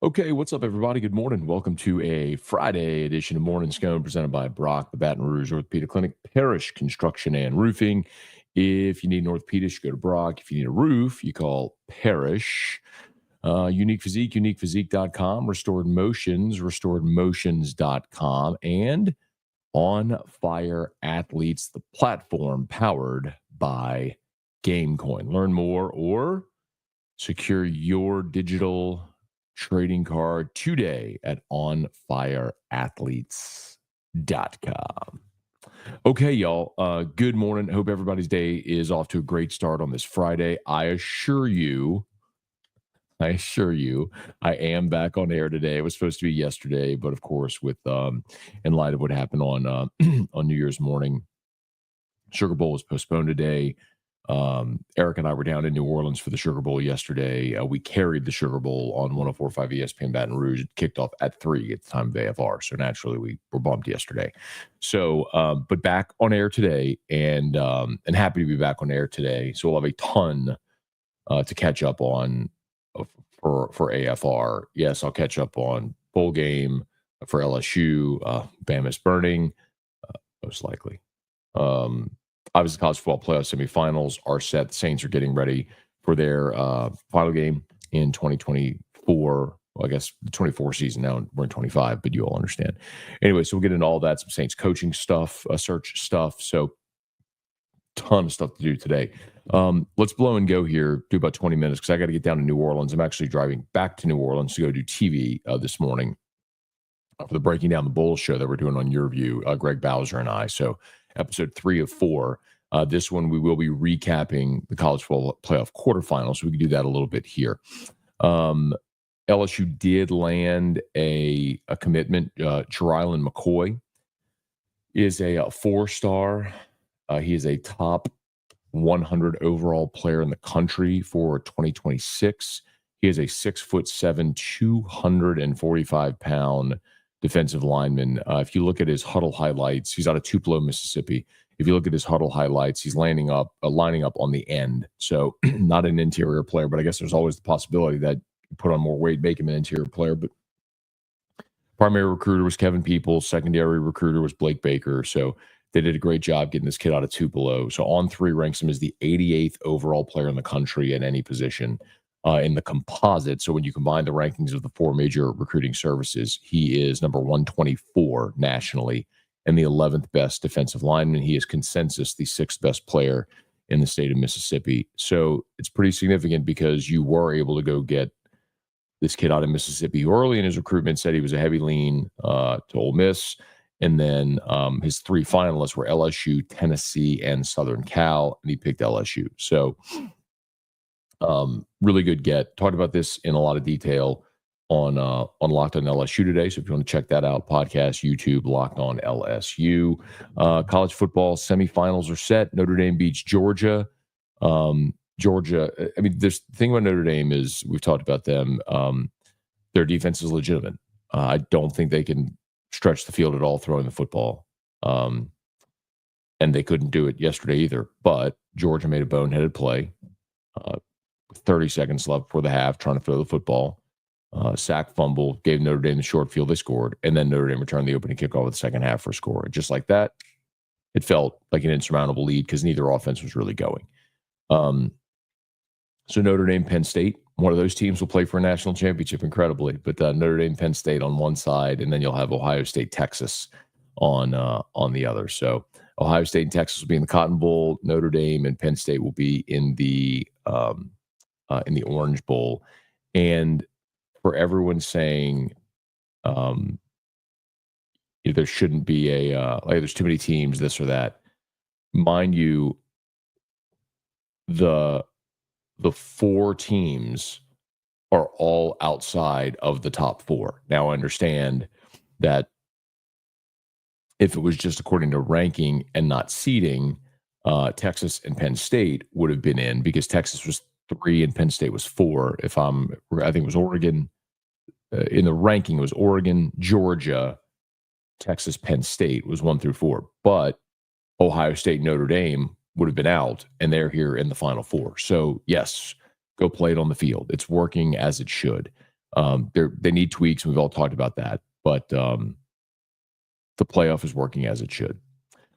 Okay, what's up, everybody? Good morning. Welcome to a Friday edition of Morning Scone presented by Brock, the Baton Rouge Orthopedic Clinic, Parish Construction and Roofing. If you need an orthopedist, you go to Brock. If you need a roof, you call Parish. Unique Physique, uniquephysique.com, Restored Motions, restoredmotions.com, and On Fire Athletes, the platform powered by GameCoin. Learn more or secure your digital trading card today at onfireathletes.com. Okay, y'all. Good morning. Hope everybody's day is off to a great start on this Friday. I assure you, I am back on air today. It was supposed to be yesterday, but of course, with in light of what happened on on New Year's morning, Sugar Bowl was postponed today. Eric and I were down in New Orleans for the Sugar Bowl yesterday. We carried the Sugar Bowl on 104.5 ESPN Baton Rouge. It kicked off at 3 at the time of AFR. So naturally, we were bumped yesterday. So, but back on air today, and happy to be back on air today. So we'll have a ton to catch up on for AFR. Yes, I'll catch up on bowl game for LSU. Bama's burning, most likely. Obviously, college football playoff semifinals are set. The Saints are getting ready for their final game in 2024. Well, I guess the 24 season now. We're in 25, but you all understand. Anyway, so we'll get into all that, some Saints coaching stuff, search stuff. So ton of stuff to do today. Let's blow and go here, do about 20 minutes because I got to get down to New Orleans. I'm actually driving back to New Orleans to go do TV this morning for the Breaking Down the Bowl show that we're doing on Your View, Greg Bowser and I. So episode 3 of 4. This one, we will be recapping the college football playoff quarterfinals. So we can do that a little bit here. LSU did land a commitment. Jerylin McCoy is a 4-star. He is a top 100 overall player in the country for 2026. He is a 6'7", 245-pound defensive lineman. If you look at his huddle highlights, he's out of Tupelo, Mississippi. If you look at his huddle highlights, he's lining up on the end. So not an interior player, but I guess there's always the possibility that you put on more weight, make him an interior player. But primary recruiter was Kevin Peoples. Secondary recruiter was Blake Baker. So they did a great job getting this kid out of Tupelo. So On3 ranks him as the 88th overall player in the country at any position in the composite. So when you combine the rankings of the 4 major recruiting services, he is number 124 nationally and the 11th best defensive lineman. He is consensus the 6th best player in the state of Mississippi. So it's pretty significant because you were able to go get this kid out of Mississippi who early in his recruitment said he was a heavy lean to Ole Miss. And then his 3 finalists were LSU, Tennessee, and Southern Cal, and he picked LSU. So really good get. Talked about this in a lot of detail on Locked on LSU today. So if you want to check that out, podcast, YouTube, Locked on LSU. College football semifinals are set. Notre Dame beats Georgia. Georgia, I mean, the thing about Notre Dame is we've talked about them. Their defense is legitimate. I don't think they can stretch the field at all throwing the football. And they couldn't do it yesterday either. But Georgia made a boneheaded play. 30 seconds left before the half, trying to throw the football. Sack fumble, gave Notre Dame the short field. They scored. And then Notre Dame returned the opening kickoff with the second half for a score. And just like that, it felt like an insurmountable lead because neither offense was really going. So Notre Dame, Penn State, one of those teams will play for a national championship, incredibly. But Notre Dame, Penn State on one side, and then you'll have Ohio State, Texas on the other. So Ohio State and Texas will be in the Cotton Bowl. Notre Dame and Penn State will be in the Orange Bowl. And for everyone saying there shouldn't be like there's too many teams, this or that, mind you, the 4 teams are all outside of the top 4. Now, I understand that if it was just according to ranking and not seeding, Texas and Penn State would have been in because Texas was 3 and Penn State was 4. I think it was Oregon. In the ranking, it was Oregon, Georgia, Texas, Penn State was 1 through 4. But Ohio State, Notre Dame would have been out, and they're here in the Final Four. So, yes, go play it on the field. It's working as it should. They need tweaks. And we've all talked about that, but the playoff is working as it should.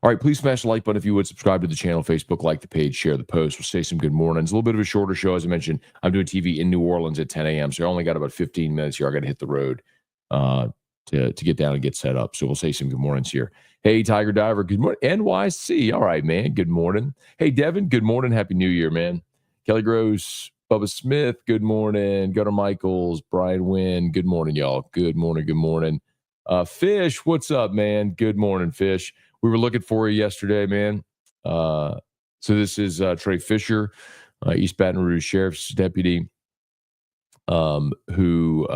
All right, please smash the like button if you would. Subscribe to the channel, Facebook, like the page, share the post. We'll say some good mornings. A little bit of a shorter show, as I mentioned. I'm doing TV in New Orleans at 10 a.m., so I only got about 15 minutes here. I got to hit the road to get down and get set up. So we'll say some good mornings here. Hey, Tiger Diver, good morning. NYC, all right, man, good morning. Hey, Devin, good morning. Happy New Year, man. Kelly Gross, Bubba Smith, good morning. Gunnar Michaels, Brian Wynn, good morning, y'all. Good morning, good morning. Fish, what's up, man? Good morning, Fish. We were looking for you yesterday, man. So this is Trey Fisher, East Baton Rouge Sheriff's deputy, who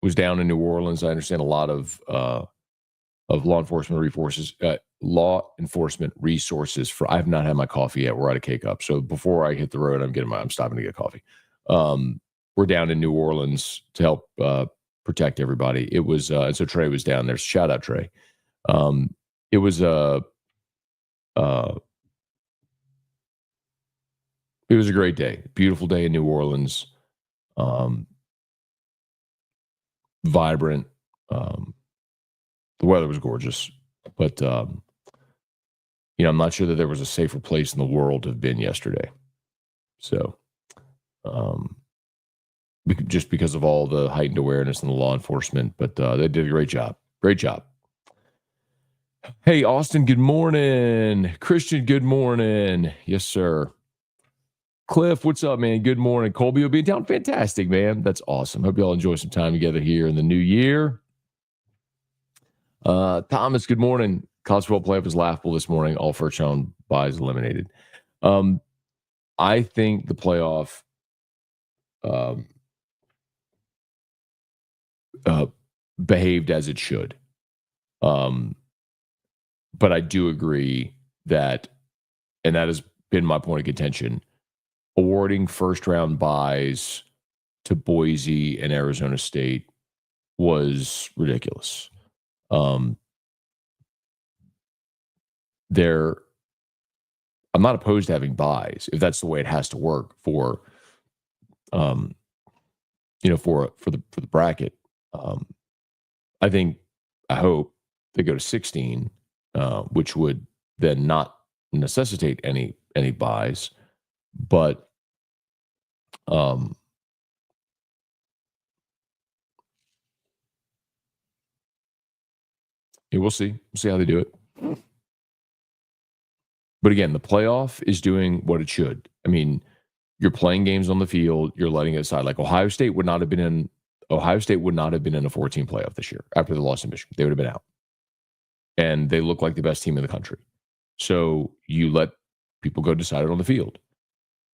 was down in New Orleans. I understand a lot of law enforcement resources for. I have not had my coffee yet. We're at a cake up. So before I hit the road, I'm stopping to get coffee. We're down in New Orleans to help protect everybody. It was and so Trey was down there. Shout out Trey. It was a great day, beautiful day in New Orleans, vibrant. The weather was gorgeous, but I'm not sure that there was a safer place in the world to have been yesterday. So, just because of all the heightened awareness and the law enforcement, but they did a great job. Great job. Hey, Austin, good morning. Christian, good morning. Yes, sir. Cliff, what's up, man? Good morning. Colby will be in town. Fantastic, man. That's awesome. Hope you all enjoy some time together here in the new year. Thomas, good morning. College football playoff was laughable this morning. All first round buys eliminated. I think the playoff behaved as it should. But I do agree that, and that has been my point of contention, awarding first round buys to Boise and Arizona State was ridiculous. I'm not opposed to having buys if that's the way it has to work for the bracket. I hope they go to 16, which would then not necessitate any buys, but we'll see. We'll see how they do it. But again, the playoff is doing what it should. I mean, you're playing games on the field. You're letting it aside. Like Ohio State would not have been in a 14 playoff this year after the loss to Michigan. They would have been out. And they look like the best team in the country. So you let people go decide it on the field.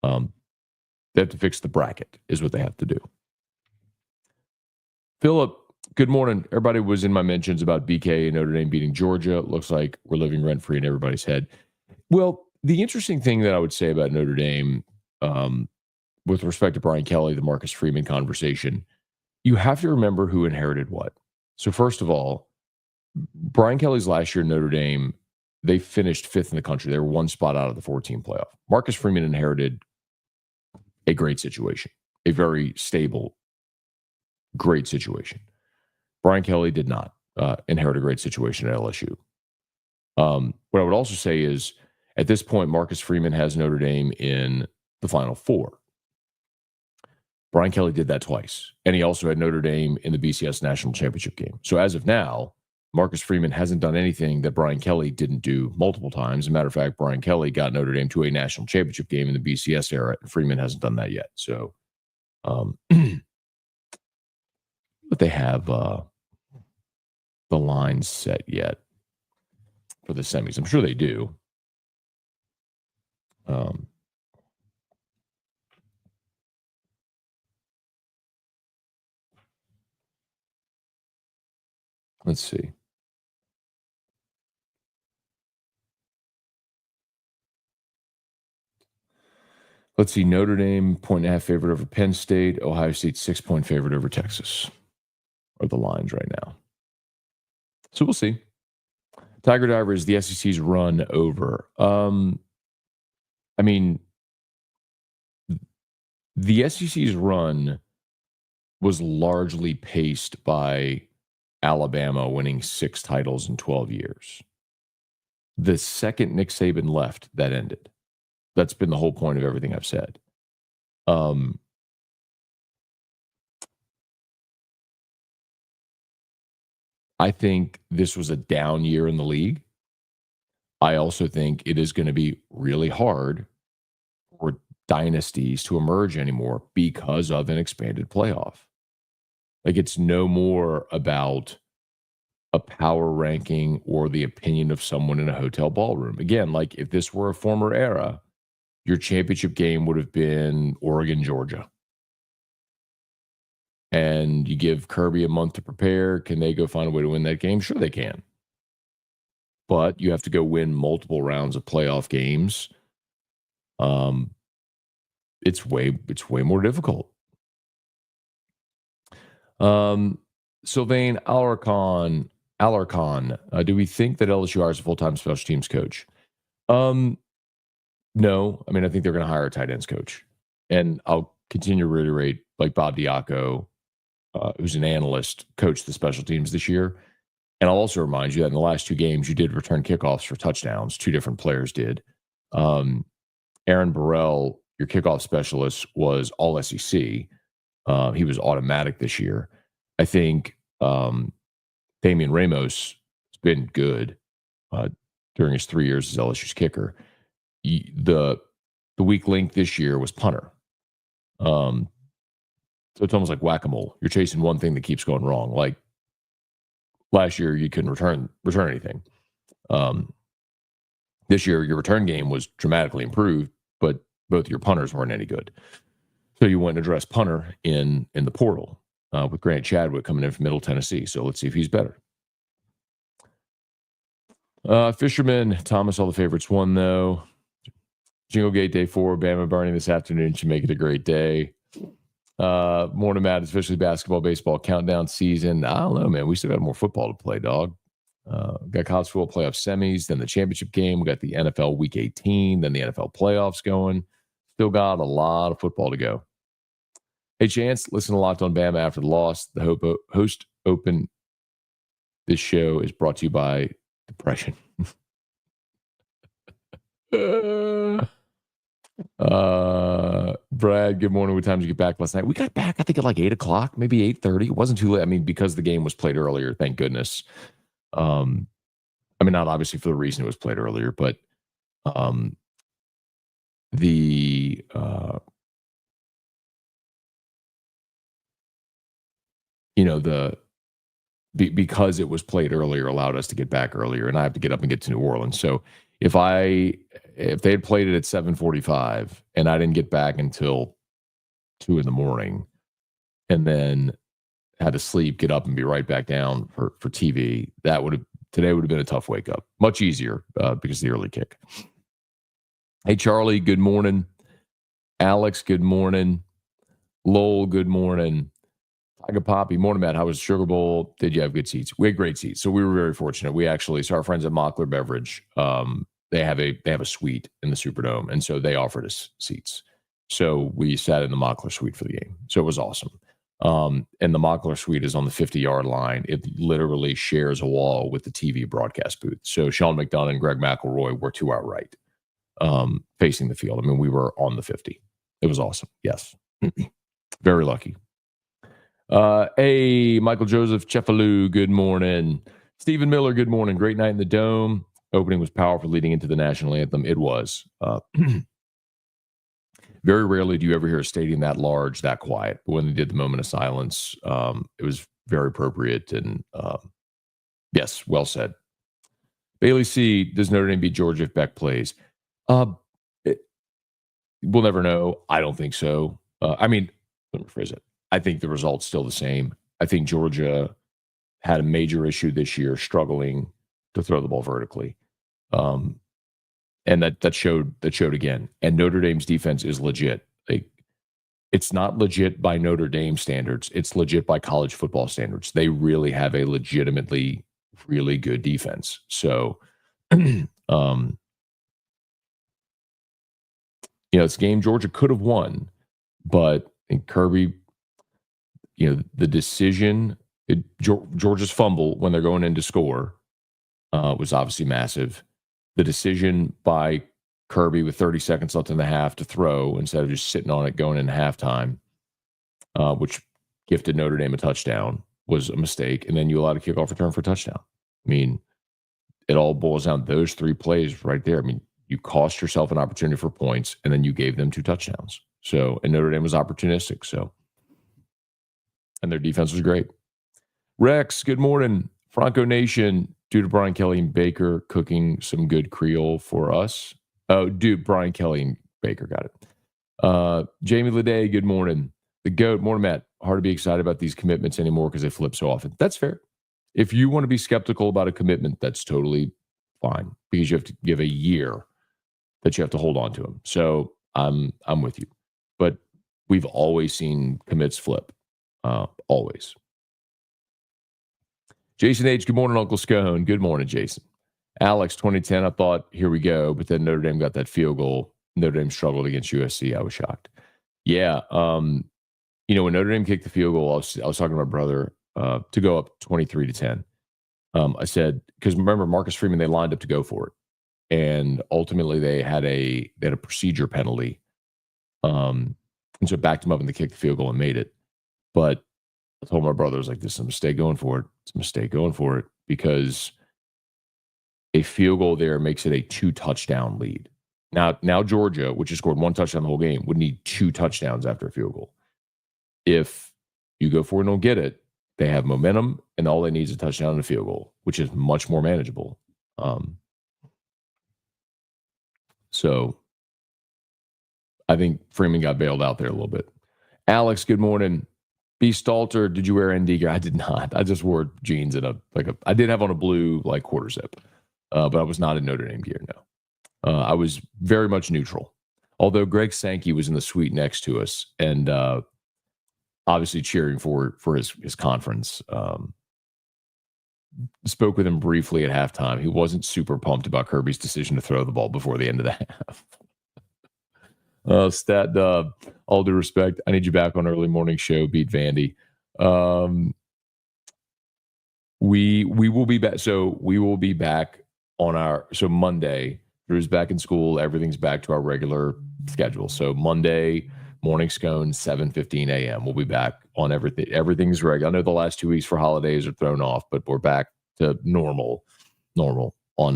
They have to fix the bracket is what they have to do. Philip, good morning. Everybody was in my mentions about BK and Notre Dame beating Georgia. It looks like we're living rent-free in everybody's head. Well, the interesting thing that I would say about Notre Dame, with respect to Brian Kelly, the Marcus Freeman conversation, you have to remember who inherited what. So first of all, Brian Kelly's last year in Notre Dame, they finished 5th in the country. They were one spot out of the 14 playoff. Marcus Freeman inherited a great situation, a very stable, great situation. Brian Kelly did not inherit a great situation at LSU. What I would also say is, at this point, Marcus Freeman has Notre Dame in the Final Four. Brian Kelly did that twice, and he also had Notre Dame in the BCS National Championship game. So as of now, Marcus Freeman hasn't done anything that Brian Kelly didn't do multiple times. As a matter of fact, Brian Kelly got Notre Dame to a national championship game in the BCS era, and Freeman hasn't done that yet. So, but they have the lines set yet for the semis. I'm sure they do. Let's see. Let's see. Notre Dame 1.5 favorite over Penn State. Ohio State 6-point favorite over Texas are the lines right now. So we'll see. Tiger Diver is the SEC's run over. I mean, the SEC's run was largely paced by Alabama winning 6 titles in 12 years. The second Nick Saban left, that ended. That's been the whole point of everything I've said. I think this was a down year in the league. I also think it is going to be really hard for dynasties to emerge anymore because of an expanded playoff. Like, it's no more about a power ranking or the opinion of someone in a hotel ballroom. Again, like, if this were a former era, your championship game would have been Oregon, Georgia. And you give Kirby a month to prepare. Can they go find a way to win that game? Sure, they can. But you have to go win multiple rounds of playoff games. It's way more difficult. Sylvain Alarcon, do we think that LSU hires a full-time special teams coach? No. I mean, I think they're going to hire a tight ends coach. And I'll continue to reiterate, like Bob Diaco, who's an analyst, coached the special teams this year. And I'll also remind you that in the last 2 games, you did return kickoffs for touchdowns. 2 different players did. Aaron Burrell, your kickoff specialist, was all SEC. He was automatic this year. I think Damian Ramos has been good during his 3 years as LSU's kicker. The weak link this year was punter. So it's almost like whack-a-mole. You're chasing one thing that keeps going wrong. Like last year, you couldn't return anything. This year, your return game was dramatically improved, but both your punters weren't any good. So you went and addressed punter in the portal with Grant Chadwick coming in from Middle Tennessee. So let's see if he's better. Fisherman, Thomas, all the favorites won, though. Jingle Gate Day 4, Bama Barney this afternoon should make it a great day. Morning, Matt, especially basketball, baseball countdown season. I don't know, man. We still got more football to play, dog. Got college football playoff semis, then the championship game. We got the NFL Week 18, then the NFL playoffs going. Still got a lot of football to go. Hey, Chance, listen to Locked on Bama after the loss. The host open. This show is brought to you by depression. Brad, good morning. What time did you get back last night? We got back, I think, at like 8 o'clock, maybe 8:30. It wasn't too late. I mean, because the game was played earlier, thank goodness. I mean, not obviously for the reason it was played earlier, but because it was played earlier allowed us to get back earlier, and I have to get up and get to New Orleans. So if they had played it at 7:45 and I didn't get back until 2 a.m. and then had to sleep, get up, and be right back down for TV, today would have been a tough wake up. Much easier because of the early kick. Hey, Charlie, good morning. Alex, good morning. Lowell, good morning. Tiger Poppy, morning, Matt. How was the Sugar Bowl? Did you have good seats? We had great seats, so we were very fortunate. So our friends at Mockler Beverage, they have a suite in the Superdome, and so they offered us seats. So we sat in the Mockler suite for the game. So it was awesome. And the Mockler suite is on the 50-yard line. It literally shares a wall with the TV broadcast booth. So Sean McDonough and Greg McElroy were to our right, facing the field. I mean, we were on the 50. It was awesome. Yes. Very lucky. Hey, Michael Joseph Chefalou, good morning. Stephen Miller, good morning. Great night in the Dome. Opening was powerful leading into the national anthem. It was. Very rarely do you ever hear a stadium that large, that quiet. But when they did the moment of silence, it was very appropriate. And yes, well said. Bailey C., does Notre Dame beat Georgia if Beck plays? We'll never know. I don't think so. I mean, let me rephrase it. I think the result's still the same. I think Georgia had a major issue this year struggling to throw the ball vertically. And that showed again. And Notre Dame's defense is legit. It's not legit by Notre Dame standards. It's legit by college football standards. They really have a legitimately really good defense. So, it's a game Georgia could have won, But in Kirby, the decision, Georgia's fumble when they're going in to score was obviously massive. The decision by Kirby with 30 seconds left in the half to throw instead of just sitting on it going into halftime, which gifted Notre Dame a touchdown, was a mistake. And then you allowed a kickoff return for a touchdown. I mean, it all boils down to those three plays right there. I mean, you cost yourself an opportunity for points, and then you gave them 2 touchdowns. So, and Notre Dame was opportunistic. So, and their defense was great. Rex, good morning. Franco Nation, due to Brian Kelly and Baker cooking some good Creole for us. Oh, dude, Brian Kelly and Baker got it. Jamie Leday, good morning. The GOAT, morning, Matt. Hard to be excited about these commitments anymore because they flip so often. That's fair. If you want to be skeptical about a commitment, that's totally fine because you have to give a year that you have to hold on to them. So I'm with you. But we've always seen commits flip. Always. Jason H., good morning, Uncle Scone. Good morning, Jason. Alex, 2010, I thought, here we go. But then Notre Dame got that field goal. Notre Dame struggled against USC. I was shocked. Yeah. When Notre Dame kicked the field goal, I was talking to my brother to go up 23-10. I said, because remember, Marcus Freeman, they lined up to go for it. And ultimately, they had a procedure penalty. And so it backed him up and they kicked the field goal and made it. But I told my brother, I was like, this is a mistake going for it. It's a mistake going for it because a field goal there makes it a 2-touchdown lead. Now Georgia, which has scored 1 touchdown the whole game, would need 2 touchdowns after a field goal. If you go for it and don't get it, they have momentum, and all they need is a touchdown and a field goal, which is much more manageable. So I think Freeman got bailed out there a little bit. Alex, good morning. B. Stalter, did you wear ND gear? I did not. I just wore jeans and I did have on a blue quarter zip, but I was not in Notre Dame gear. No, I was very much neutral. Although Greg Sankey was in the suite next to us and obviously cheering for his conference. Spoke with him briefly at halftime. He wasn't super pumped about Kirby's decision to throw the ball before the end of the half. Stat Dub, all due respect, I need you back on early morning show. Beat Vandy. We will be back. So we will be back on Monday. Drew's back in school. Everything's back to our regular schedule. So Monday morning Scone, 7:15 a.m. We'll be back on everything. Everything's regular. I know the last 2 weeks for holidays are thrown off, but we're back to normal on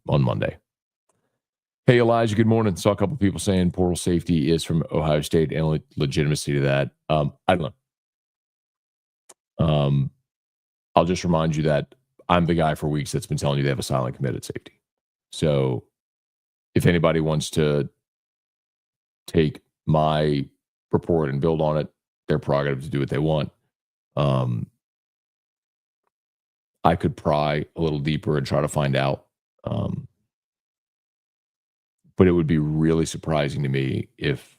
Monday. Hey, Elijah, good morning. Saw a couple people saying portal safety is from Ohio State and legitimacy to that. I don't know. I'll just remind you that I'm the guy for weeks that's been telling you they have a silent committed safety. So if anybody wants to take my report and build on it, their prerogative to do what they want. I could pry a little deeper and try to find out. But it would be really surprising to me if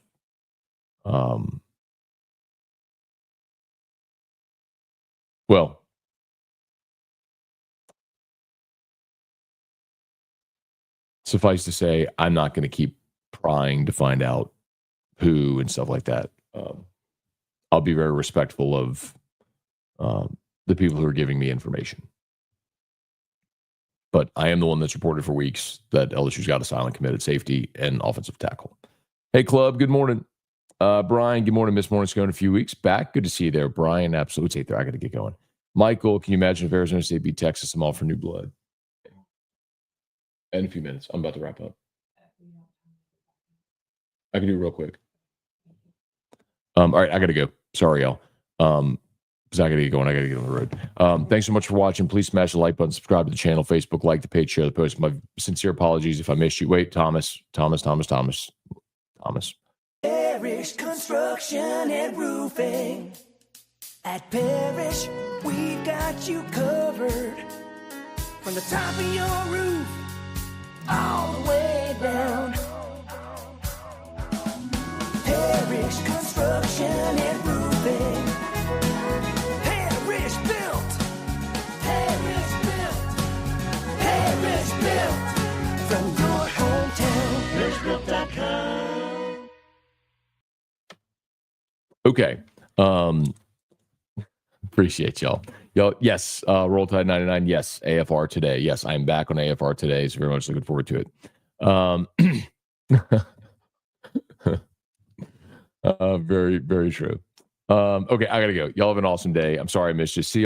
suffice to say, I'm not going to keep prying to find out who and stuff like that. I'll be very respectful of the people who are giving me information. But I am the one that's reported for weeks that LSU's got a silent committed safety and offensive tackle. Hey, Club, good morning. Brian, good morning. Miss Morning Scone in a few weeks. Back. Good to see you there. Brian, absolutely. I got to get going. Michael, can you imagine if Arizona State beat Texas? I'm all for new blood. In a few minutes. I'm about to wrap up. I can do it real quick. All right, I got to go. Sorry, y'all. Because I got to get going. I got to get on the road. Thanks so much for watching. Please smash the like button, subscribe to the channel, Facebook, like the page, share the post. My sincere apologies if I missed you. Wait, Thomas. Parish Construction and Roofing. At Parish, we got you covered. From the top of your roof, all the way down. Parish Construction and Roofing. Parish built. Parish built. Parish built. From your hometown. ParishBuilt.com. Okay. Appreciate y'all. Yes. Roll Tide 99. Yes. AFR today. Yes, I'm back on AFR today. So very much looking forward to it. Very, very true. Okay, I gotta go. Y'all have an awesome day. I'm sorry I missed you. See you.